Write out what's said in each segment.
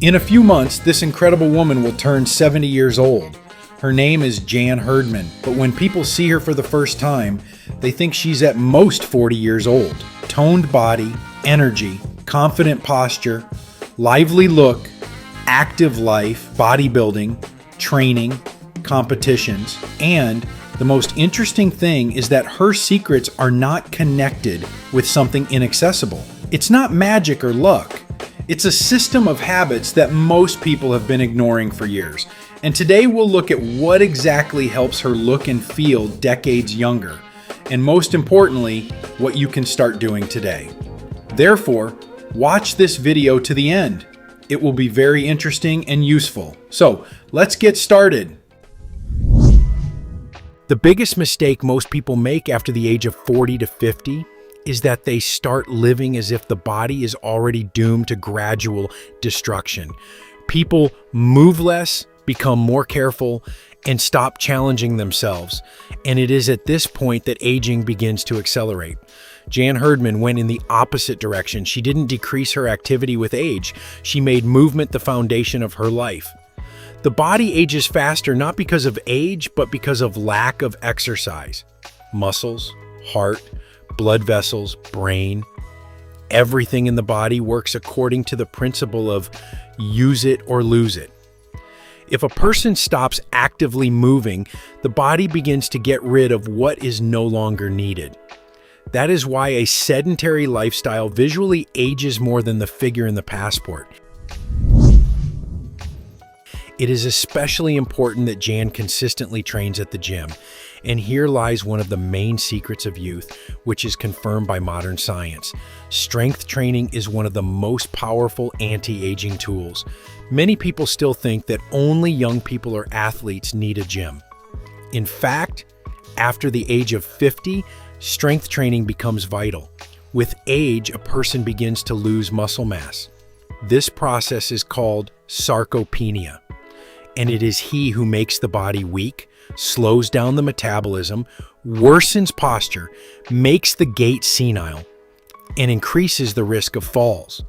In a few months, this incredible woman will turn 70 years old. Her name is Jan Herdman, but when people see her for the first time, they think she's at most 40 years old. Toned body, energy, confident posture, lively look, active life, bodybuilding, training, competitions, and the most interesting thing is that her secrets are not connected with something inaccessible. It's not magic or luck. It's a system of habits that most people have been ignoring for years. And today we'll look at what exactly helps her look and feel decades younger. And most importantly, what you can start doing today. Therefore, watch this video to the end. It will be very interesting and useful. So let's get started. The biggest mistake most people make after the age of 40 to 50 is that they start living as if the body is already doomed to gradual destruction. People move less, become more careful, and stop challenging themselves. And it is at this point that aging begins to accelerate. Jan Herdman went in the opposite direction. She didn't decrease her activity with age. She made movement the foundation of her life. The body ages faster not because of age, but because of lack of exercise. Muscles, heart, blood vessels, brain, everything in the body works according to the principle of use it or lose it. If a person stops actively moving, the body begins to get rid of what is no longer needed. That is why a sedentary lifestyle visually ages more than the figure in the passport. It is especially important that Jan consistently trains at the gym. And here lies one of the main secrets of youth, which is confirmed by modern science. Strength training is one of the most powerful anti-aging tools. Many people still think that only young people or athletes need a gym. In fact, after the age of 50, strength training becomes vital. With age, a person begins to lose muscle mass. This process is called sarcopenia. And it is he who makes the body weak, slows down the metabolism, worsens posture, makes the gait senile, and increases the risk of falls.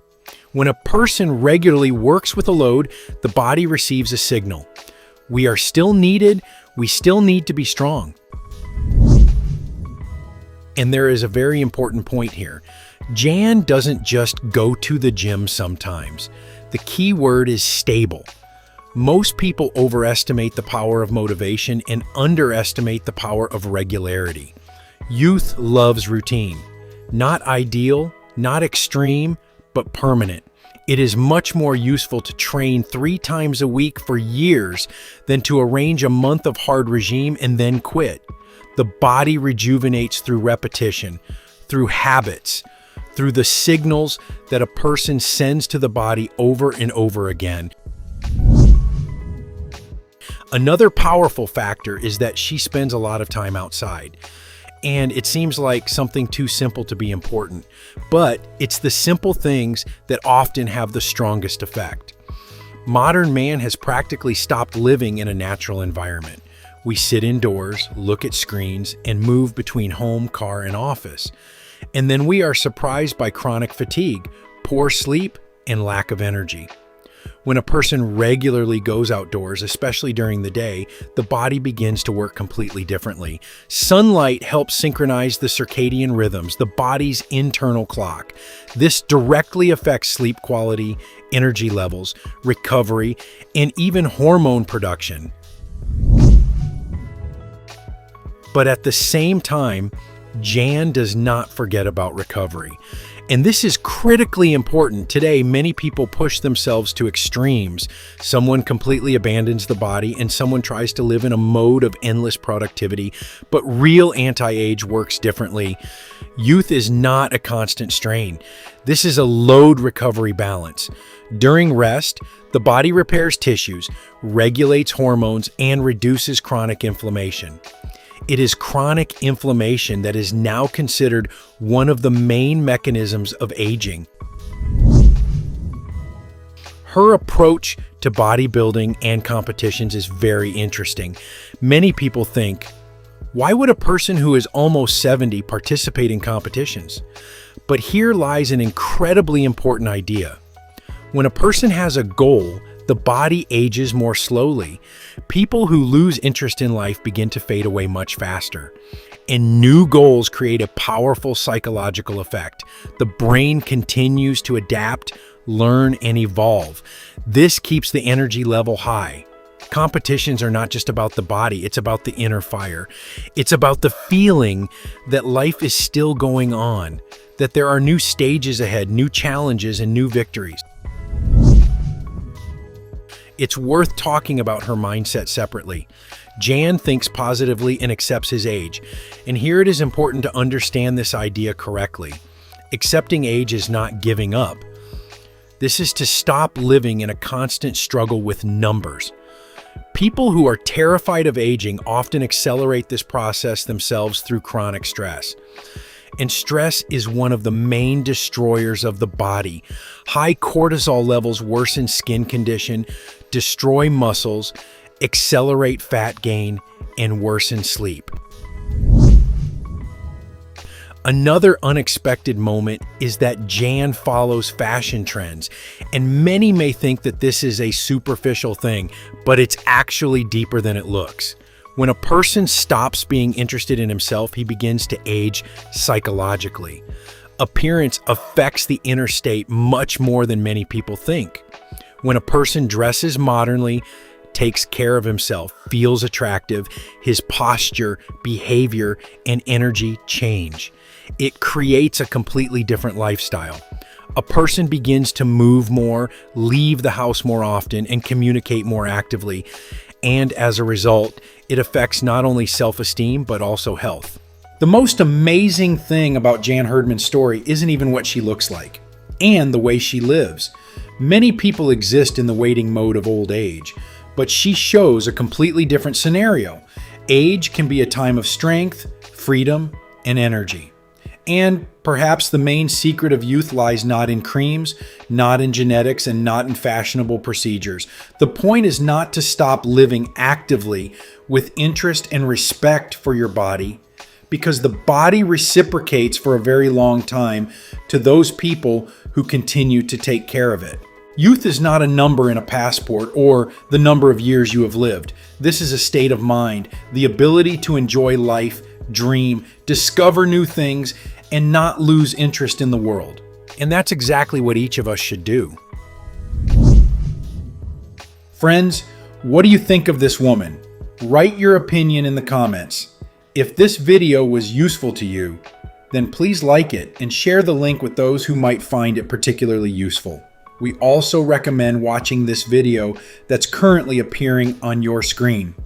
When a person regularly works with a load, the body receives a signal. We are still needed, we still need to be strong. And there is a very important point here. Jan doesn't just go to the gym sometimes. The key word is stable. Most people overestimate the power of motivation and underestimate the power of regularity. Youth loves routine. Not ideal, not extreme, but permanent. It is much more useful to train 3 times a week for years than to arrange a month of hard regime and then quit. The body rejuvenates through repetition, through habits, through the signals that a person sends to the body over and over again. Another powerful factor is that she spends a lot of time outside. And it seems like something too simple to be important, but it's the simple things that often have the strongest effect. Modern man has practically stopped living in a natural environment. We sit indoors, look at screens, and move between home, car, and office. And then we are surprised by chronic fatigue, poor sleep, and lack of energy. When a person regularly goes outdoors, especially during the day, the body begins to work completely differently. Sunlight helps synchronize the circadian rhythms, the body's internal clock. This directly affects sleep quality, energy levels, recovery, and even hormone production. But at the same time, Jan does not forget about recovery. And this is critically important. Today, many people push themselves to extremes. Someone completely abandons the body and someone tries to live in a mode of endless productivity. But real anti-age works differently. Youth is not a constant strain. This is a load recovery balance. During rest, the body repairs tissues, regulates hormones, and reduces chronic inflammation. It is chronic inflammation that is now considered one of the main mechanisms of aging. Her approach to bodybuilding and competitions is very interesting. Many people think, why would a person who is almost 70 participate in competitions? But here lies an incredibly important idea. When a person has a goal, the body ages more slowly. People who lose interest in life begin to fade away much faster. And new goals create a powerful psychological effect. The brain continues to adapt, learn, and evolve. This keeps the energy level high. Competitions are not just about the body, it's about the inner fire. It's about the feeling that life is still going on, that there are new stages ahead, new challenges, and new victories. It's worth talking about her mindset separately. Jan thinks positively and accepts his age. And here it is important to understand this idea correctly. Accepting age is not giving up. This is to stop living in a constant struggle with numbers. People who are terrified of aging often accelerate this process themselves through chronic stress. And stress is one of the main destroyers of the body. High cortisol levels worsen skin condition, destroy muscles, accelerate fat gain, and worsen sleep. Another unexpected moment is that Jan follows fashion trends, and many may think that this is a superficial thing, but it's actually deeper than it looks. When a person stops being interested in himself, he begins to age psychologically. Appearance affects the inner state much more than many people think. When a person dresses modernly, takes care of himself, feels attractive, his posture, behavior, and energy change. It creates a completely different lifestyle. A person begins to move more, leave the house more often, and communicate more actively. And as a result, it affects not only self-esteem, but also health. The most amazing thing about Jan Herdman's story isn't even what she looks like, and the way she lives. Many people exist in the waiting mode of old age, but she shows a completely different scenario. Age can be a time of strength, freedom, and energy. And perhaps the main secret of youth lies not in creams, not in genetics, and not in fashionable procedures. The point is not to stop living actively with interest and respect for your body, because the body reciprocates for a very long time to those people who continue to take care of it. Youth is not a number in a passport or the number of years you have lived. This is a state of mind, the ability to enjoy life, dream, discover new things, and not lose interest in the world. And that's exactly what each of us should do. Friends, what do you think of this woman? Write your opinion in the comments. If this video was useful to you, then please like it and share the link with those who might find it particularly useful. We also recommend watching this video that's currently appearing on your screen.